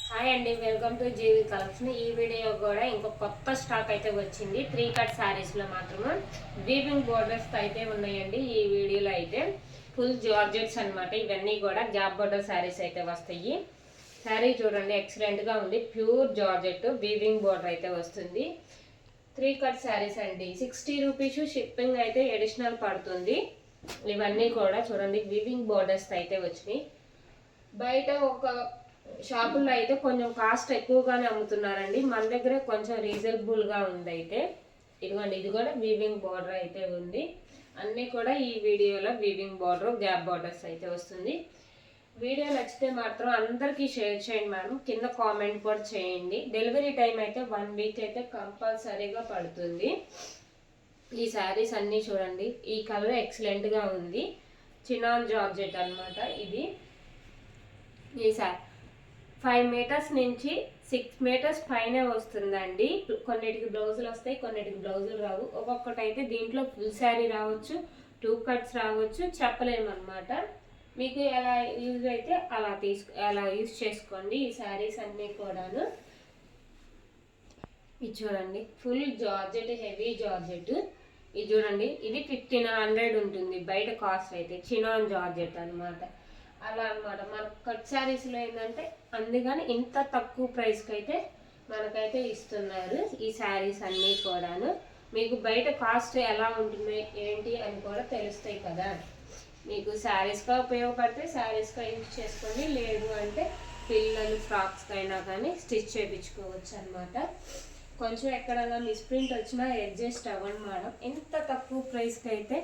Hi అండి, welcome to G V collection. ఈ video కూడా ఇంకో కొత్త స్టాక్ అయితే వచ్చింది. 3 కట్ శారీస్లో మాత్రమే వీవింగ్ బోర్డర్స్ అయితే ఉన్నాయండి. ఈ వీడియోలో అయితే ఫుల్ జార్జెట్స్ అనమాట. ఇవన్నీ కూడా గ్యాప్ బోర్డర్ శారీస్ అయితే వస్తాయి. శారీ చూడండి, ఎక్సలెంట్గా ఉంది. ప్యూర్ జార్జెట్ వీవింగ్ బోర్డర్ అయితే వస్తుంది. 3 కట్ శారీస్ అండి. 60 రూపీస్ షిప్పింగ్ అయితే అడిషనల్ పడుతుంది. ఇవన్నీ కూడా చూడండి వీవింగ్ బోర్డర్స్ అయితే వచ్చినాయి. బయట ఒక షాపుల్లో అయితే కొంచెం కాస్ట్ ఎక్కువగానే అమ్ముతున్నారండి. మన దగ్గర కొంచెం రీజనబుల్గా ఉంది. అయితే ఇదిగోండి, ఇది కూడా వీవింగ్ బార్డర్ అయితే ఉంది. అన్నీ కూడా ఈ వీడియోలో వీవింగ్ బార్డర్ గ్యాప్ బార్డర్స్ అయితే వస్తుంది. వీడియో నచ్చితే మాత్రం అందరికీ షేర్ చేయండి మేడం. కింద కామెంట్ కూడా చేయండి. డెలివరీ టైం అయితే 1 వీక్ అయితే కంపల్సరీగా పడుతుంది. ఈ శారీస్ అన్నీ చూడండి, ఈ కలర్ ఎక్సలెంట్గా ఉంది. చినాన్ జార్జెట్ అనమాట ఇది. ఈ శారీ 5 మీటర్స్ నుంచి 6 మీటర్స్ పైనే వస్తుందండి. కొన్నిటికి బ్లౌజులు వస్తాయి, కొన్నిటికి బ్లౌజులు రావు. ఒక్కొక్కటి అయితే దీంట్లో ఫుల్ శారీ రావచ్చు, 2 కట్స్ రావచ్చు, చెప్పలేమన్నమాట. మీకు ఎలా యూజ్ అయితే అలా యూజ్ చేసుకోండి. ఈ శారీస్ అన్నీ కూడాను ఇది చూడండి, ఫుల్ జార్జెట్, హెవీ జార్జెట్. ఇది చూడండి, ఇది 1500 ఉంటుంది బయట కాస్ట్ అయితే. చినాన్ జార్జెట్ అనమాట. అలా అనమాట. మన కట్ శారీస్లో ఏంటంటే అందుకని ఇంత తక్కువ ప్రైస్కి అయితే మనకైతే ఇస్తున్నారు. ఈ శారీస్ అన్నీ కూడాను మీకు బయట కాస్ట్ ఎలా ఉంటుంది ఏంటి అని కూడా తెలుస్తాయి కదా. మీకు శారీస్గా ఉపయోగపడితే శారీస్గా యూజ్ చేసుకోండి. లేదు అంటే పిల్లలు ఫ్రాక్స్కి అయినా కానీ స్టిచ్ చేయించుకోవచ్చు అనమాట. కొంచెం ఎక్కడైనా మిస్ప్రింట్ వచ్చినా అడ్జస్ట్ అవ్వండి మేడం. ఇంత తక్కువ ప్రైస్కి అయితే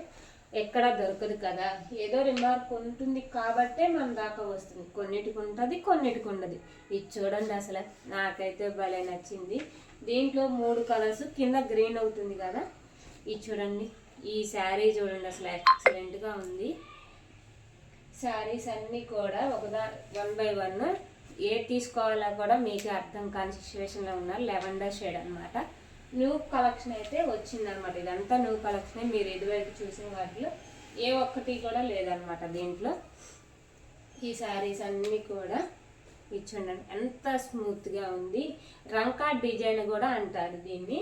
ఎక్కడ దొరకదు కదా. ఏదో రిమార్క్ ఉంటుంది కాబట్టే మన దాకా వస్తుంది. కొన్నిటికి ఉంటుంది, కొన్నిటికి ఉండదు. ఇది చూడండి, అసలు నాకైతే భలే నచ్చింది. దీంట్లో 3 కలర్స్, కింద గ్రీన్ అవుతుంది కదా. ఇది చూడండి, ఈ శారీ చూడండి, అసలు ఎక్సలెంట్గా ఉంది. శారీస్ అన్నీ కూడా 1 బై 1 ఏ తీసుకోవాలో కూడా మీకు అర్థం కాని సిచ్యువేషన్లో ఉన్నారు. లెవెండర్ షేడ్ అనమాట. న్యూ కలెక్షన్ అయితే వచ్చిందనమాట. ఇదంతా న్యూ కలెక్షన్. మీరు ఇదివరకు చూసిన వాటిలో ఏ ఒక్కటి కూడా లేదనమాట దీంట్లో. ఈ శారీస్ అన్నీ కూడా ఇచ్చుండండి, ఎంత స్మూత్గా ఉంది. రంకా డిజైన్ కూడా అంటారు దీన్ని.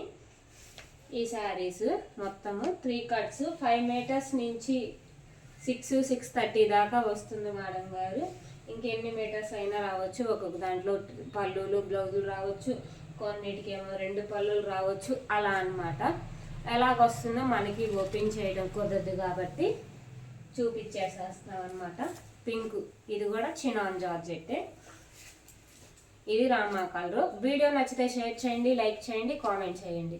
ఈ శారీస్ మొత్తము 3 కట్స్, 5 మీటర్స్ నుంచి 6-6:30 దాకా వస్తుంది మేడం గారు. ఇంకెన్ని మీటర్స్ అయినా రావచ్చు. ఒక్కొక్క దాంట్లో పళ్ళులు బ్లౌజులు రావచ్చు, కొన్నిటికేమో 2 పళ్ళులు రావచ్చు. అలా అనమాట. ఎలాగొస్తుందో మనకి ఓపెన్ చేయడం కుదరదు కాబట్టి చూపించేసేస్తాం అనమాట. పింక్, ఇది కూడా చినాన్ జార్జెట్టే. ఇది రామా కలర్. వీడియో నచ్చితే షేర్ చేయండి, లైక్ చేయండి, కామెంట్ చేయండి.